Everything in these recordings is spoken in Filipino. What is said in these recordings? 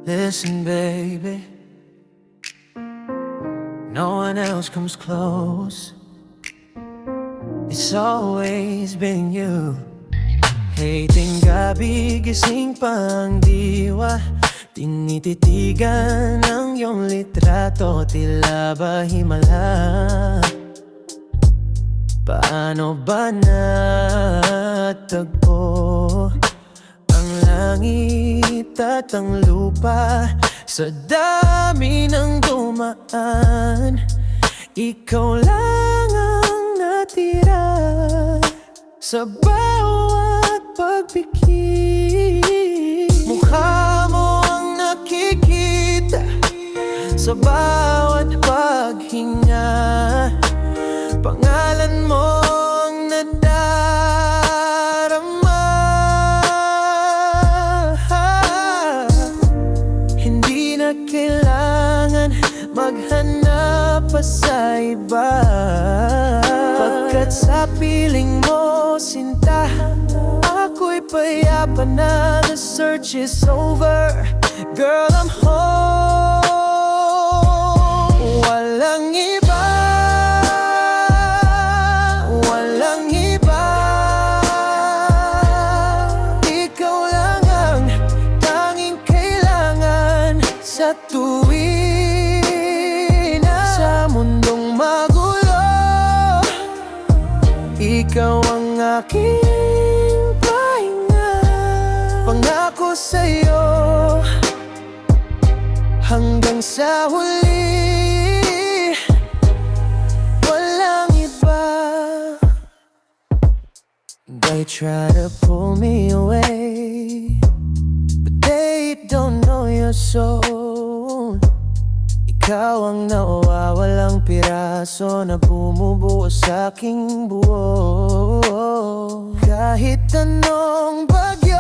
Listen, baby, no one else comes close. It's always been you. Hating gabi, gising pang diwa. Tinititigan ang iyong litrato, tila ba himala? Paano ba natagpo ang langit at ang lupa? Sa dami ng dumaan, ikaw lang ang natira. Sa bawat pagpikit, mukha mo ang nakikita. Sa bawat paghinga, pangalan mo ang nadarama. Hindi na kailangan maghanap pa sa iba, pagkat sa piling mo, sinta, ako'y payapa na. The search is over, girl, I'm home. Walang iba, walang iba. Ikaw lang ang tanging kailangan sa tuwin na sa mundong magulo. Ikaw ang aking pahinga, pangako sa'yo hanggang sa huli. Walang iba. They try to pull me away, but they don't know your soul. Ikaw ang nawawalang piraso na bumubuo sa aking buo. Kahit anong bagyo,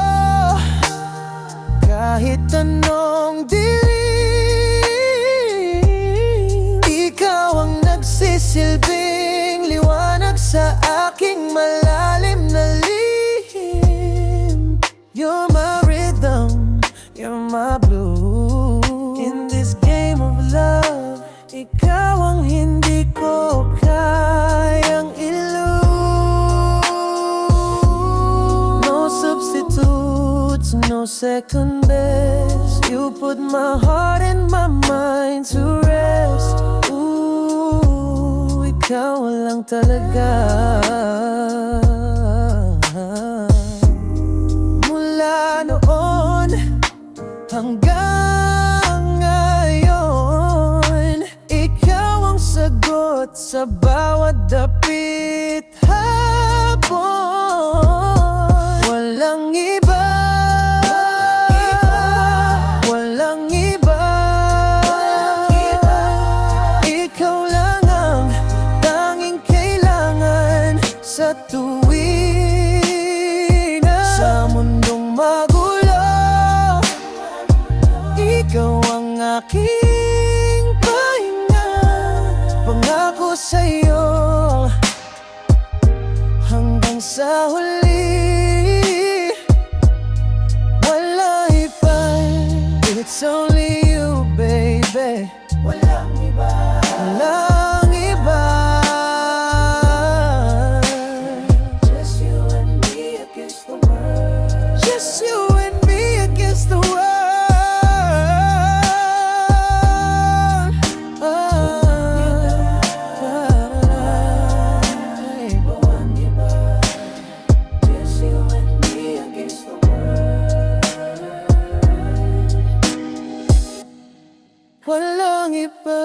kahit anong dilim, ikaw ang nagsisilbing liwanag sa aking malalim na lihim. You're my rhythm, you're my blue. In this game of love, ikaw ang hindi ko kayang ilose. No substitutes, no second best. You put my heart and my mind to rest. Ooh, ikaw lang talaga. Mula noon hanggang ngayon, ikaw ang sagot sa bawat dapit hapon. Walang iba, walang iba. Ikaw lang ang tanging kailangan sa tuwin na sa mundong magulo. Ikaw ang aking pahinga, pangako sa'yo hanggang sa huli. Wala iba, it's only you, baby. Walang iba, walang iba. Just you and me against the world. Just you and me against the world. Walang iba.